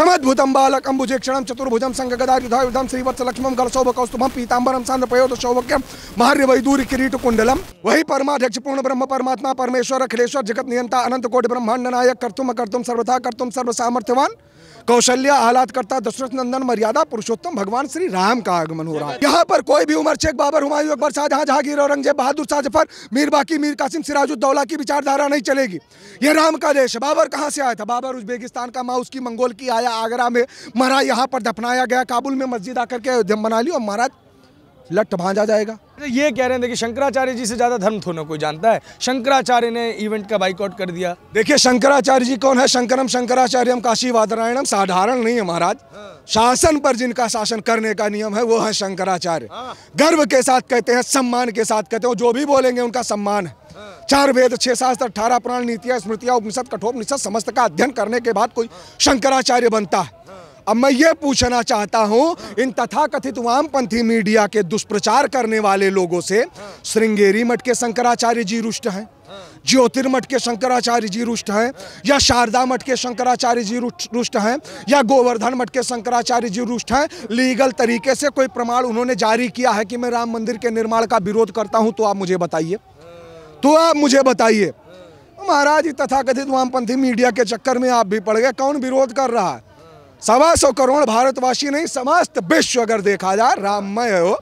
तमद्भुतं बालकं भुजेक्षणं चतुर्भुजं संगगदायुधायुधं श्रीवत्सलक्ष्मं गलशोभकौस्तुभं पीताम्बरं सान्द्रपयोधशौभक्यं महार्यवैदूर्य किरीट कुंडलम। वही परमाध्यक्ष पूर्ण ब्रह्म परमात्मा परमेश्वर अखिलेश्वर जगत नियंता अनंत कोटि ब्रह्मांड नायक कर्तुम सर्वथा कर्तुम सर्व सामर्थ्यवान कौशल्य आह्लाद करता दशरथ नंदन मर्यादा पुरुषोत्तम भगवान श्री राम का आगमन हो रहा है। यहाँ पर कोई भी उमर शेख बाबर हुमायूं अकबर शाहजहां जहांगीर औरंगजेब बहादुर शाह जफर मीर बाकी मीर कासिम सिराजुद्दौला की विचारधारा नहीं चलेगी। ये राम का देश है। बाबर कहाँ से आया था? बाबर उज्बेकिस्तान का, माउस की, मंगोल की आया, आगरा में मरा, यहाँ पर दफनाया गया, काबुल में मस्जिद आकर के अयोध्या बना ली और महाराज लट भांजा जाएगा। ये कह रहे हैं कि शंकराचार्य जी से ज्यादा धर्म थोड़ा कोई जानता है। शंकराचार्य ने इवेंट का बाइकआउट कर दिया। देखिए शंकराचार्य जी कौन है? शंकरम शंकराचार्यम काशी वादरायणम। साधारण नहीं है महाराज, शासन पर जिनका शासन करने का नियम है वो है शंकराचार्य। गर्व के साथ कहते हैं, सम्मान के साथ कहते हैं, जो भी बोलेंगे उनका सम्मान है। 4 वेद 6 शास्त्र 18 पुराण नीतियां स्मृतियां उपनिषद कठोपनिषद समस्त का अध्ययन करने के बाद कोई शंकराचार्य बनता है। अब मैं ये पूछना चाहता हूं इन तथाकथित वामपंथी मीडिया के दुष्प्रचार करने वाले लोगों से, श्रृंगेरी मठ के शंकराचार्य जी रुष्ट हैं, ज्योतिर्मठ के शंकराचार्य जी रुष्ट हैं, या शारदा मठ के शंकराचार्य जी रुष्ट हैं, या गोवर्धन मठ के शंकराचार्य जी रुष्ट हैं? लीगल तरीके से कोई प्रमाण उन्होंने जारी किया है कि मैं राम मंदिर के निर्माण का विरोध करता हूं? तो आप मुझे बताइए, महाराज तथाकथित वामपंथी मीडिया के चक्कर में आप भी पड़ गए। कौन विरोध कर रहा है? 125 करोड़ भारतवासी नहीं, समस्त विश्व अगर देखा जाए राममय हो।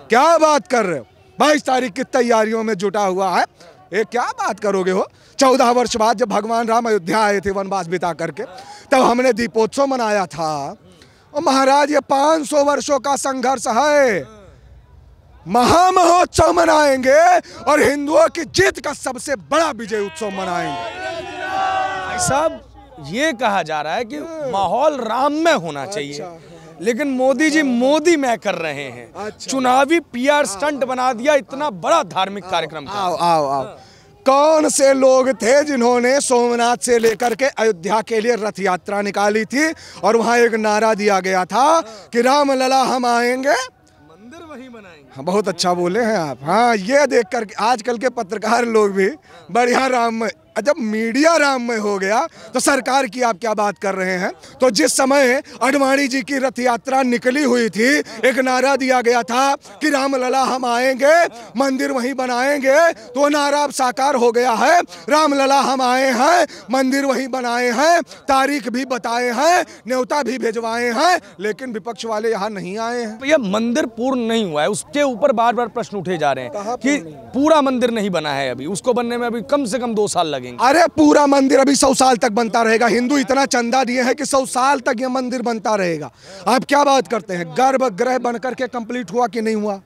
क्या बात कर रहे हो? 22 तारीख की तैयारियों में जुटा हुआ है। ये क्या बात करोगे हो? 14 वर्ष बाद जब भगवान राम अयोध्या आए थे वनवास बिता करके, तब हमने दीपोत्सव मनाया था। और महाराज ये 500 वर्षों का संघर्ष है। महामहोत्सव मनाएंगे और हिंदुओं की जीत का सबसे बड़ा विजय उत्सव मनाएंगे। साहब ये कहा जा रहा है कि माहौल राममय होना चाहिए। लेकिन मोदी जी मोदी में कर रहे हैं। चुनावी पीआर स्टंट बना दिया इतना बड़ा धार्मिक कार्यक्रम। आओ कौन से लोग थे जिन्होंने सोमनाथ से लेकर के अयोध्या के लिए रथ यात्रा निकाली थी और वहां एक नारा दिया गया था कि राम लला हम आएंगे मंदिर वहीं बनाएंगे। हाँ, बहुत अच्छा बोले हैं आप। हाँ, ये देख कर आजकल के पत्रकार लोग भी बढ़िया राम, जब मीडिया राममय हो गया तो सरकार की आप क्या बात कर रहे हैं? तो जिस समय अडवाणी जी की रथ यात्रा निकली हुई थी, एक नारा दिया गया था कि राम लला हम आएंगे मंदिर वहीं बनाएंगे, तो नारा अब साकार हो गया है। राम लला हम आए हैं, मंदिर वहीं बनाए हैं, तारीख भी बताए हैं, न्योता भी भिजवाए हैं, लेकिन विपक्ष वाले यहाँ नहीं आए हैं। यह मंदिर पूर्ण नहीं हुआ है, उसके ऊपर बार बार प्रश्न उठे जा रहे हैं कि पूरा मंदिर नहीं बना है अभी, उसको बनने में अभी कम से कम 2 साल लगेंगे। अरे पूरा मंदिर अभी 100 साल तक बनता रहेगा। हिंदू इतना चंदा दिए हैं कि 100 साल तक ये मंदिर बनता रहेगा। आप क्या बात करते हैं? गर्भगृह बनकर के कंप्लीट हुआ कि नहीं हुआ?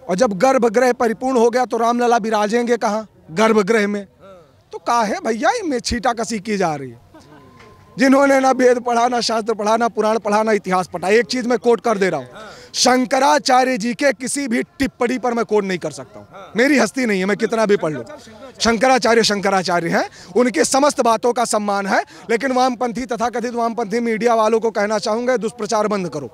और जब गर्भगृह परिपूर्ण हो गया तो रामलला विराजेंगे कहाँ? गर्भगृह में। तो काहे भैया इनमें छींटाकशी की जा रही है? जिन्होंने ना वेद पढ़ा, ना शास्त्र पढ़ा, ना पुराण पढ़ा, ना इतिहास पढ़ा। एक चीज मैं कोट कर दे रहा हूँ, शंकराचार्य जी के किसी भी टिप्पणी पर मैं कोट नहीं कर सकता हूँ। मेरी हस्ती नहीं है, मैं कितना भी पढ़ लूँ। शंकराचार्य हैं, उनके समस्त बातों का सम्मान है। लेकिन वामपंथी तथाकथित वामपंथी मीडिया वालों को कहना चाहूंगा, दुष्प्रचार बंद करो।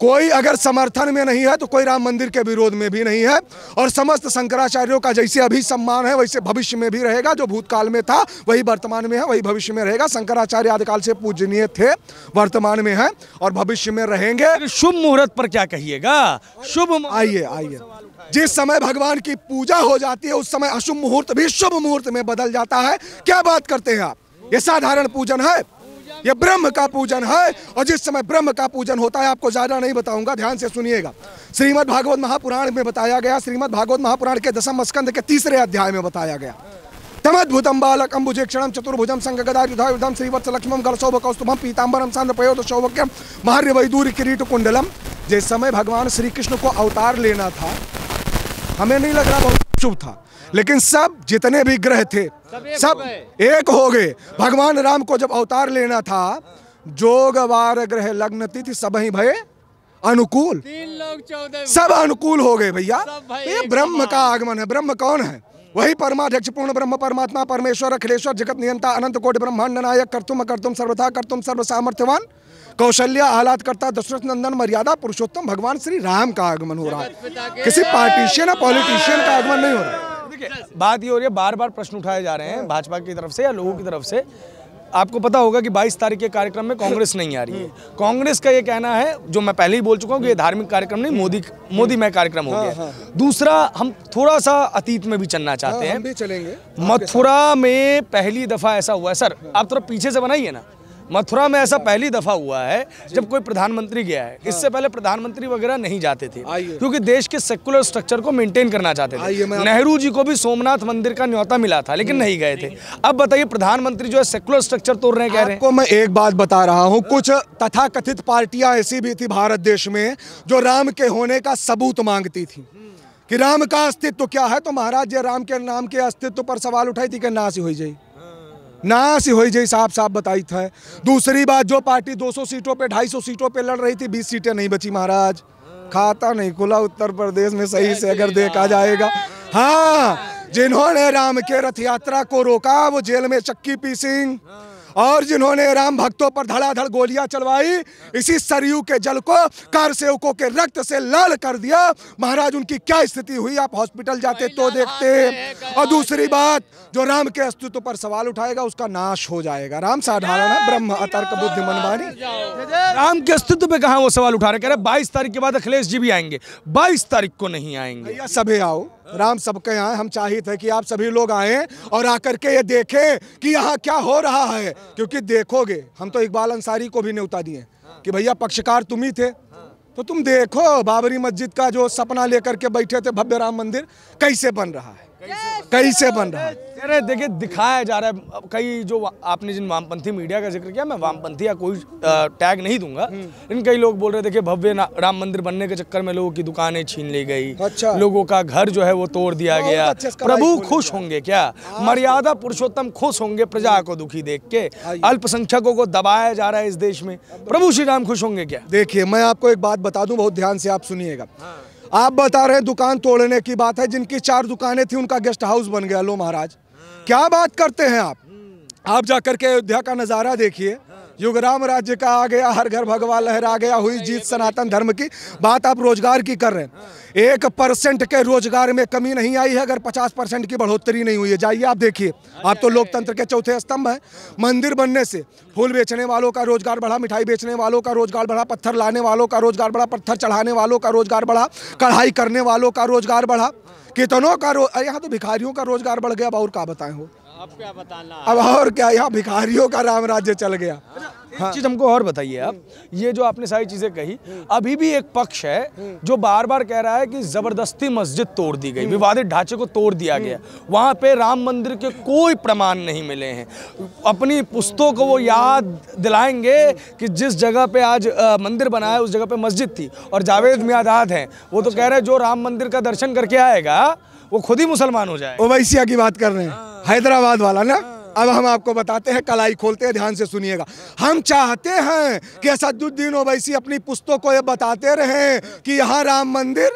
कोई अगर समर्थन में नहीं है तो कोई राम मंदिर के विरोध में भी नहीं है। और समस्त शंकराचार्यों का जैसे अभी सम्मान है वैसे भविष्य में भी रहेगा। जो भूतकाल में था वही वर्तमान में है, वही भविष्य में रहेगा। शंकराचार्य आदिकाल से पूजनीय थे, वर्तमान में है और भविष्य में रहेंगे। शुभ मुहूर्त पर क्या कहिएगा? शुभ आइए जिस समय भगवान की पूजा हो जाती है उस समय अशुभ मुहूर्त भी शुभ मुहूर्त में बदल जाता है। क्या बात करते हैं आप? ये साधारण पूजन है, ये ब्रह्म का पूजन है। और जिस समय ब्रह्म का पूजन होता है, आपको ज्यादा नहीं बताऊंगा, ध्यान से सुनिएगा। श्रीमद् भागवत महापुराण में बताया गया, श्रीमद् भागवत महापुराण के 10वें स्कंद के 3रे अध्याय में बताया गया, तमद्भुतं बालकं भुजेक्षणं चतुर्भुजं संगगदायुधायुधं श्रीवत्सलक्ष्मं गलशोभकौस्तुभं पीताम्बरं सान्द्रपयोधशौभक्यं महार्यवैदूर्य किरीट कुंडलम। जिस समय भगवान श्री कृष्ण को अवतार लेना था, हमें नहीं लग रहा बहुत शुभ था, लेकिन सब जितने भी ग्रह थे सब एक हो गए। भगवान राम को जब अवतार लेना था, जोग वार ग्रह लग्न तिथि सब ही भये अनुकूल, 3 लोग 14 सब अनुकूल हो गए भैया। ये ब्रह्म का आगमन है। ब्रह्म कौन है? वही परमाध्यक्ष पूर्ण ब्रह्म परमात्मा परमेश्वर अखिलेश्वर जगत नियंता अनंत कोटि ब्रह्मांड नायक कर्तुम सर्वथा कर्तुम सर्व सामर्थ्यवान कौशल्य आह्लाद करता दशरथ नंदन मर्यादा पुरुषोत्तम भगवान श्री राम का आगमन हो रहा है। किसी पार्टीशियन या पॉलिटिशियन का आगमन नहीं हो रहा है। बात ये हो रही है, बार बार प्रश्न उठाए जा रहे हैं भाजपा की तरफ से या लोगों की तरफ से आपको पता होगा कि 22 तारीख के कार्यक्रम में कांग्रेस नहीं आ रही है। कांग्रेस का ये कहना है, जो मैं पहले ही बोल चुका हूँ, कि ये धार्मिक कार्यक्रम नहीं, मोदीमय कार्यक्रम हो गया। दूसरा, हम थोड़ा सा अतीत में भी चलना चाहते हैं। हम भी चलेंगे। मथुरा में पहली दफा ऐसा हुआ है, सर आप थोड़ा पीछे से बनाइए ना, मथुरा में ऐसा पहली दफा हुआ है जब कोई प्रधानमंत्री गया है। इससे पहले प्रधानमंत्री वगैरह नहीं जाते थे, क्योंकि देश के सेकुलर स्ट्रक्चर को मेंटेन करना चाहते थे। नेहरू जी को भी सोमनाथ मंदिर का न्योता मिला था, लेकिन नहीं गए थे। अब बताइए, प्रधानमंत्री जो है सेकुलर स्ट्रक्चर तोड़ रहे हैं, कह रहे हैं। आपको मैं एक बात बता रहा हूँ, कुछ तथाकथित पार्टियां ऐसी भी थी भारत देश में जो राम के होने का सबूत मांगती थी कि राम का अस्तित्व क्या है। तो महाराज जी राम के नाम के अस्तित्व पर सवाल उठाई थी कि नासी हो जाए, नासी हो जाए, साफ साफ बताई था। दूसरी बात, जो पार्टी 200 सीटों पे 250 सीटों पे लड़ रही थी, 20 सीटें नहीं बची महाराज। खाता नहीं खुला उत्तर प्रदेश में सही से अगर देखा जाएगा। हाँ, जिन्होंने राम के रथ यात्रा को रोका वो जेल में चक्की पीसिंग, और जिन्होंने राम भक्तों पर धड़ाधड़ गोलियां चलवाई, इसी सरयू के जल को कार सेवकों के रक्त से लाल कर दिया। महाराज उनकी क्या स्थिति हुई, आप हॉस्पिटल जाते तो देखते। और दूसरी बात, जो राम के अस्तित्व पर सवाल उठाएगा उसका नाश हो जाएगा। राम साधारण है, ब्रह्म अतर्क बुद्धि मनमानी। राम के अस्तित्व पे कहाँ वो सवाल उठा रहे, कह रहे 22 तारीख के बाद अखिलेश जी भी आएंगे। 22 तारीख को नहीं आएंगे। भैया सभी आओ, राम सबके यहाँ। हम चाहिए थे कि आप सभी लोग आए और आकर के ये देखें कि यहाँ क्या हो रहा है, क्योंकि देखोगे, हम तो इकबाल अंसारी को भी न्योता दिए कि भैया पक्षकार तुम ही थे, तो तुम देखो बाबरी मस्जिद का जो सपना लेकर के बैठे थे, भव्य राम मंदिर कैसे बन रहा है, कैसे बन रहा है। अरे देखिए, दिखाया जा रहा है। कई जो आपने जिन वामपंथी मीडिया का जिक्र किया, मैं वामपंथी या कोई टैग नहीं दूंगा, लेकिन कई लोग बोल रहे थे कि भव्य राम मंदिर बनने के चक्कर में लोगों की दुकानें छीन ली गई। अच्छा। लोगों का घर जो है वो तोड़ दिया गया। प्रभु खुश होंगे क्या? मर्यादा पुरुषोत्तम खुश होंगे प्रजा को दुखी देख के? अल्पसंख्यकों को दबाया जा रहा है इस देश में, प्रभु श्री राम खुश होंगे क्या? देखिए, मैं आपको एक बात बता दूं, बहुत ध्यान से आप सुनिएगा। आप बता रहे हैं दुकान तोड़ने की बात है, जिनकी 4 दुकानें थी उनका गेस्ट हाउस बन गया। लो महाराज, क्या बात करते हैं आप जाकर के अयोध्या का नजारा देखिए। युगराम राज्य का आ गया, हर घर भगवा लहरा गया, हुई जीत सनातन धर्म की। बात आप रोजगार की कर रहे हैं, 1% के रोजगार में कमी नहीं आई है अगर 50% की बढ़ोतरी नहीं हुई है। जाइए आप देखिए, आप तो लोकतंत्र के चौथे स्तंभ हैं। मंदिर बनने से फूल बेचने वालों का रोजगार बढ़ा, मिठाई बेचने वालों का रोजगार बढ़ा, पत्थर लाने वालों का रोजगार बढ़ा, पत्थर चढ़ाने वालों का रोजगार बढ़ा, कढ़ाई करने वालों का रोजगार बढ़ा, कितनों का यहाँ तो भिखारियों का रोजगार बढ़ गया। अब और क्या बताएं हो, अब क्या बताना, अब और क्या, यहाँ भिखारियों का राम राज्य चल गया। एक चीज हमको और बताइए आप, ये जो आपने सारी चीजें कही, अभी भी एक पक्ष है जो बार बार कह रहा है कि जबरदस्ती मस्जिद तोड़ दी गई, विवादित ढांचे को तोड़ दिया गया, वहां पे राम मंदिर के कोई प्रमाण नहीं मिले हैं। अपनी पुस्तकों को वो याद दिलाएंगे कि जिस जगह पे आज मंदिर बना है उस जगह पे मस्जिद थी। और जावेद मियादाद हैं, वो तो कह रहे हैं जो राम मंदिर का दर्शन करके आएगा वो खुद ही मुसलमान हो जाए। ओवैसिया की बात कर रहे हैं, हैदराबाद वाला ना। अब हम आपको बताते हैं, कलाई खोलते हैं, ध्यान से सुनिएगा। हम चाहते हैं कि असदुद्दीन ओवैसी अपनी पुस्तकों को ये बताते रहे कि यहाँ राम मंदिर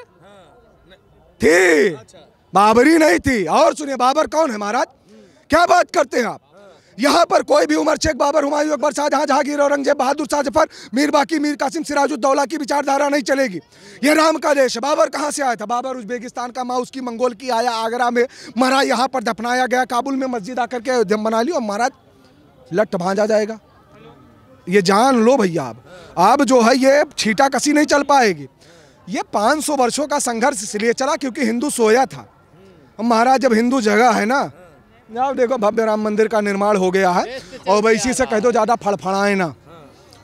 थी, बाबरी नहीं थी। और सुनिए, बाबर कौन है महाराज, क्या बात करते हैं आप। यहाँ पर कोई भी उमर शेख, बाबर, हुमायूं, अकबर, शाहजहां, जहांगीर, औरंगजेब, बहादुर शाह जफर, मीर बाकी, मीर कासिम, सिराजुद्दौला की विचारधारा नहीं चलेगी। ये राम का देश है। बाबर कहाँ से आया था? बाबर उज्बेकिस्तान का, माँ उसकी मंगोल की, आया आगरा में, मरा, यहाँ पर दफनाया गया, काबुल में मस्जिद आकर के अयोध्या बना ली, और महाराज लट भांजा जाएगा। ये जान लो भैया, अब जो है ये छीटा कसी नहीं चल पाएगी। ये 500 वर्षों का संघर्ष इसलिए चला क्योंकि हिंदू सोया था। महाराज जब हिंदू जगह है ना, आप देखो भव्य राम मंदिर का निर्माण हो गया है। ओवैसी से कह दो ज़्यादा फड़फड़ाए ना।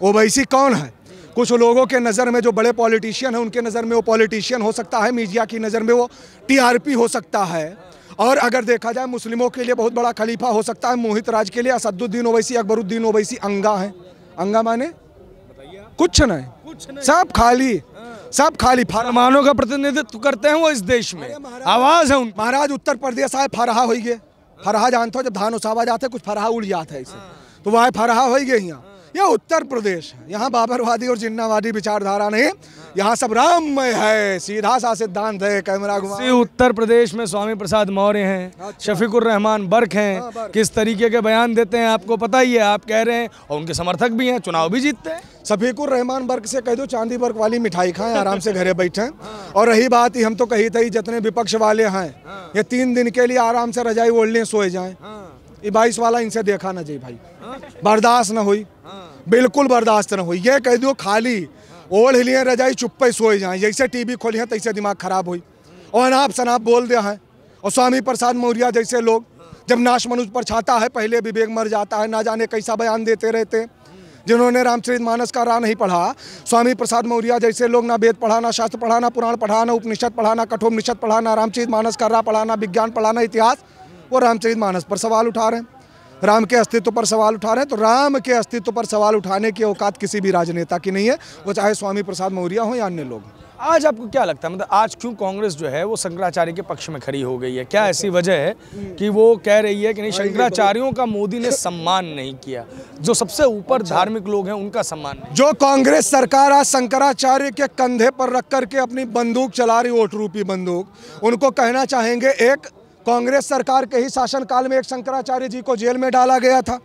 ओवैसी कौन है? कुछ लोगों के नज़र में जो बड़े पॉलिटिशियन हैं उनके नज़र में वो पॉलिटिशियन हो सकता है, मीडिया की नज़र में वो टीआरपी हो सकता है, और अगर देखा जाए मुस्लिमों के लिए बहुत बड़ा खलीफा हो सकता है। मोहित राज के लिए असदुद्दीन ओवैसी, अकबरुद्दीन ओवैसी अंगा हैं। अंगा माने कुछ नहीं, सब खाली, सब खाली फरमानों का प्रतिनिधित्व करते हैं वो इस देश में, आवाज़ है उन। महाराज उत्तर प्रदेश आए, फरहा हो गए। फरहा जानते हो, जब धान उसावा जाते कुछ फरहा उड़ जाता है इसे, तो वह फरहा हो गए। यहाँ यह उत्तर प्रदेश है, यहाँ बाबरवादी और जिन्नावादी विचारधारा नहीं, यहाँ सब राममय है, सीधा सा सिद्धांत है। कैमरा घुमा। उत्तर प्रदेश में स्वामी प्रसाद मौर्य हैं, शफीकुर रहमान बर्क हैं, किस तरीके के बयान देते हैं आपको पता ही है। आप कह रहे हैं, और उनके समर्थक भी हैं, चुनाव भी जीतते हैं। शफीकुर रहमान बर्क से कह दो चांदी बर्क वाली मिठाई खाएं, आराम से घरे बैठें। और रही बात ही, हम तो कही थी जितने विपक्ष वाले हैं ये 3 दिन के लिए आराम से रजाई ओढ़ लें, सोए जाएं। ये 22 वाला इनसे देखा ना जी भाई, बर्दाश्त ना हुई, बिल्कुल बर्दाश्त ना हुई। ये कह दो खाली ओढ़ लिए रजाई चुप्पे सोए जाए, जैसे टीवी खोली है तैसे दिमाग खराब हुई और अनाप शनाप बोल दे हैं। और स्वामी प्रसाद मौर्य जैसे लोग जब नाश मनुष्य पर छाता है पहले विवेक मर जाता है, ना जाने कैसा बयान देते रहते हैं। जिन्होंने रामचरितमानस का राह नहीं पढ़ा, स्वामी प्रसाद मौर्य जैसे लोग ना वेद पढ़ा, ना शास्त्र पढ़ा, ना पुराण पढ़ा, ना उपनिषद पढ़ा, ना कठोपनिषद पढ़ा, ना रामचरितमानस का राह पढ़ा, ना विज्ञान पढ़ा, ना इतिहास, वो रामचरितमानस पर सवाल उठा रहे हैं, राम के अस्तित्व पर सवाल उठा रहे हैं। तो राम के अस्तित्व पर सवाल उठाने की औकात किसी भी राजनेता की नहीं है, वो चाहे स्वामी प्रसाद मौर्य हो या अन्य लोग। आज आपको क्या लगता है, मतलब आज क्यों कांग्रेस जो है वो शंकराचार्य के पक्ष में खड़ी हो गई है? क्या ऐसी वजह है कि वो कह रही है कि नहीं, शंकराचार्यों का मोदी ने सम्मान नहीं किया, जो सबसे ऊपर धार्मिक लोग हैं उनका सम्मान नहीं। जो कांग्रेस सरकार आज शंकराचार्य के कंधे पर रख करके अपनी बंदूक चला रही, वोट रूपी बंदूक, उनको कहना चाहेंगे, एक कांग्रेस सरकार के ही शासनकाल में एक शंकराचार्य जी को जेल में डाला गया था,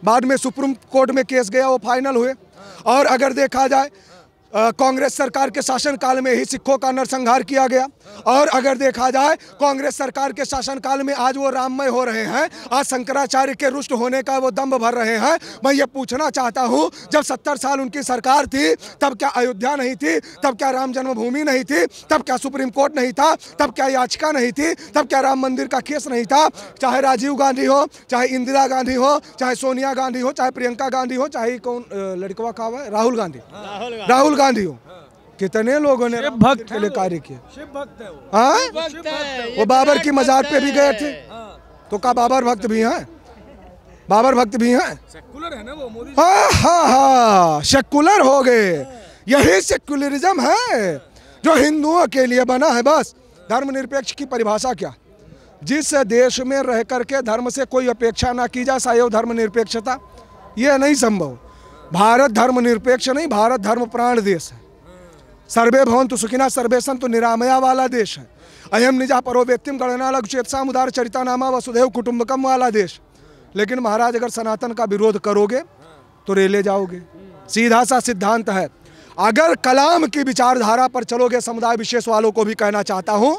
बाद में सुप्रीम कोर्ट में केस गया, वो फाइनल हुए। और अगर देखा जाए कांग्रेस सरकार के शासनकाल में ही सिखों का नरसंहार किया गया। और अगर देखा जाए कांग्रेस सरकार के शासनकाल में आज वो राममय हो रहे हैं, आज शंकराचार्य के रुष्ट होने का वो दम्भ भर रहे हैं। मैं ये पूछना चाहता हूँ, जब 70 साल उनकी सरकार थी तब क्या अयोध्या नहीं थी? तब क्या राम जन्मभूमि नहीं थी? तब क्या सुप्रीम कोर्ट नहीं था? तब क्या याचिका नहीं थी? तब क्या राम मंदिर का केस नहीं था? चाहे राजीव गांधी हो, चाहे इंदिरा गांधी हो, चाहे सोनिया गांधी हो, चाहे प्रियंका गांधी हो, चाहे कौन लड़कवा का है राहुल गांधी हो, कितने लोगों ने भक्त के लिए कार्य किया। शिव भक्त है वो। हाँ, वो बाबर की मजार पे भी गए थे, तो क्या बाबर भक्त भी हैं? बाबर भक्त भी हैं? सेकुलर है ना वो मोदी। हाँ, सेकुलर हो गए। यही सेकुलरिज्म है जो हिंदुओं के लिए बना है। बस धर्मनिरपेक्ष की परिभाषा क्या? जिस देश में रह करके धर्म से कोई अपेक्षा ना की जाए, सदैव धर्मनिरपेक्षता, यह नहीं संभव। भारत धर्मनिरपेक्ष नहीं, भारत धर्म प्राण देश है। सर्वे भवन्तु सुखिनः सर्वे सन्तु निरामया वाला देश है। अयम निजा परो व्यक्तिम गणना लघु चेतसा उदार चरिता नामा वसुधैव कुटुंबकम वाला देश। लेकिन महाराज अगर सनातन का विरोध करोगे तो रेले जाओगे। सीधा सा सिद्धांत है। अगर कलाम की विचारधारा पर चलोगे, समुदाय विशेष वालों को भी कहना चाहता हूं,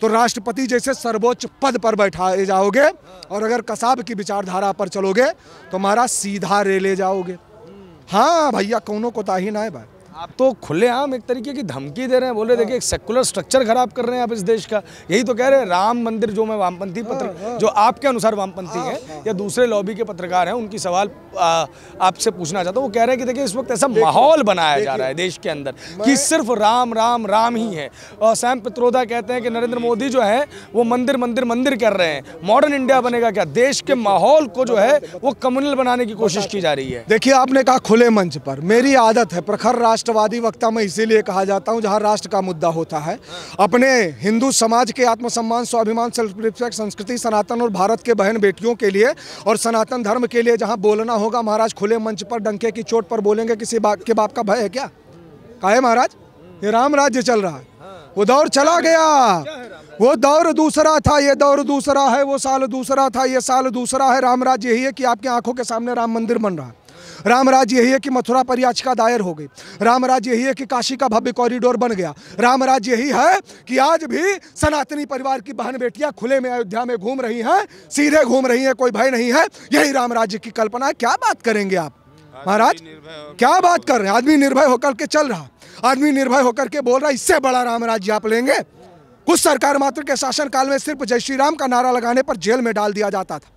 तो राष्ट्रपति जैसे सर्वोच्च पद पर बैठाए जाओगे। और अगर कसाब की विचारधारा पर चलोगे तो महाराज सीधा रेले जाओगे। हाँ भैया, कौनों को ताही ना है भाई। आप तो खुलेआम एक तरीके की धमकी दे रहे हैं, बोले देखिए एक सेकुलर स्ट्रक्चर खराब कर रहे हैं आप इस देश का। यही तो कह रहे हैं राम मंदिर, जो मैं वामपंथी पत्र जो आपके अनुसार वामपंथी हैं या दूसरे लॉबी के पत्रकार हैं, उनकी सवाल आपसे पूछना चाहता हूँ। वो कह रहे हैं कि देखिए इस वक्त ऐसा माहौल बनाया जा रहा है देश के अंदर कि सिर्फ राम राम राम ही है। और सैम पित्रोदा कहते हैं कि नरेंद्र मोदी जो है वो मंदिर मंदिर मंदिर कर रहे हैं। मॉडर्न इंडिया बनेगा क्या? देश के माहौल को जो है वो कम्युनल बनाने की कोशिश की जा रही है। देखिए, आपने कहा खुले मंच पर, मेरी आदत है प्रखर राष्ट्रवादी वक्ता मैं इसीलिए कहा जाता हूं जहां राष्ट्र का मुद्दा होता है। अपने हिंदू समाज के आत्मसम्मान, स्वाभिमान, सेल्फ रिस्पेक्ट, संस्कृति, सनातन और भारत के बहन बेटियों के लिए और सनातन धर्म के लिए जहां बोलना होगा महाराज खुले मंच पर डंके की चोट पर बोलेंगे। किसी बाप के बाप का भय है क्या? काहे महाराज, ये राम राज्य चल रहा है। वो दौर चला गया, वो दौर दूसरा था, ये दौर दूसरा है। वो साल दूसरा था, ये साल दूसरा है। राम राज्य यही है कि आपकी आंखों के सामने राम मंदिर बन रहा है। राम राज्य यही है कि मथुरा पर याचिका दायर हो गई। राम राज्य यही है कि काशी का भव्य कॉरिडोर बन गया। राम राज्य यही है कि आज भी सनातनी परिवार की बहन बेटियां खुले में अयोध्या में घूम रही हैं, सीधे घूम रही हैं, कोई भय नहीं है। यही राम राज्य की कल्पना है। क्या बात करेंगे आप महाराज, क्या बात कर रहे हैं? आदमी निर्भय होकर के चल रहा, आदमी निर्भय होकर के बोल रहा, इससे बड़ा राम राज्य आप लेंगे? कुछ सरकार मात्र के शासन काल में सिर्फ जय श्री राम का नारा लगाने पर जेल में डाल दिया जाता था।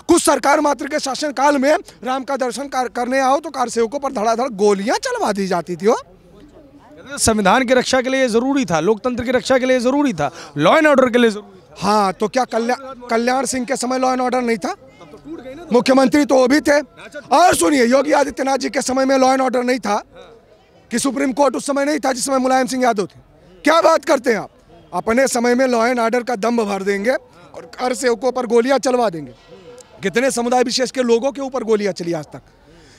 कुछ सरकार मात्र के शासन काल में राम का दर्शन करने आओ तो कार सेवकों पर धड़ाधड़ गोलियां चलवा दी जाती थी। संविधान की रक्षा के लिए ये जरूरी था, लोकतंत्र की रक्षा के लिए जरूरी था, लॉ एंड ऑर्डर के लिए जरूरी था। हाँ, तो क्या कल्याण सिंह के समय लॉ एंड ऑर्डर नहीं था? मुख्यमंत्री तो वो भी थे। और सुनिए, योगी आदित्यनाथ जी के समय में लॉ एंड ऑर्डर नहीं था कि सुप्रीम कोर्ट उस समय नहीं था जिस समय मुलायम सिंह यादव थे? क्या बात करते हैं आप? अपने समय में लॉ एंड ऑर्डर का दम्भ भर देंगे और कार सेवकों पर गोलियां चलवा देंगे। कितने समुदाय विशेष के लोगों के ऊपर गोलियां चली आज तक?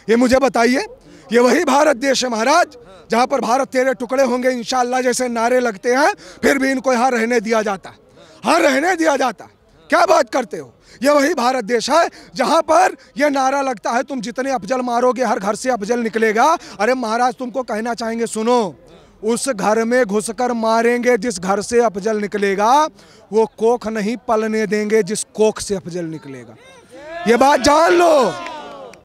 ये मुझे बताइए। ये वही भारत देश है महाराज जहां पर भारत तेरे टुकड़े होंगे इंशाअल्लाह जैसे नारे लगते हैं, फिर भी इनको यहाँ रहने दिया जाता है, हाँ रहने दिया जाता है। क्या बात करते हो? ये वही भारत देश है जहां पर यह नारा लगता है तुम जितने अफजल मारोगे हर घर से अफजल निकलेगा। अरे महाराज, तुमको कहना चाहेंगे, सुनो, उस घर में घुसकर मारेंगे जिस घर से अफजल निकलेगा, वो कोख नहीं पलने देंगे जिस कोख से अफजल निकलेगा। ये बात जान लो।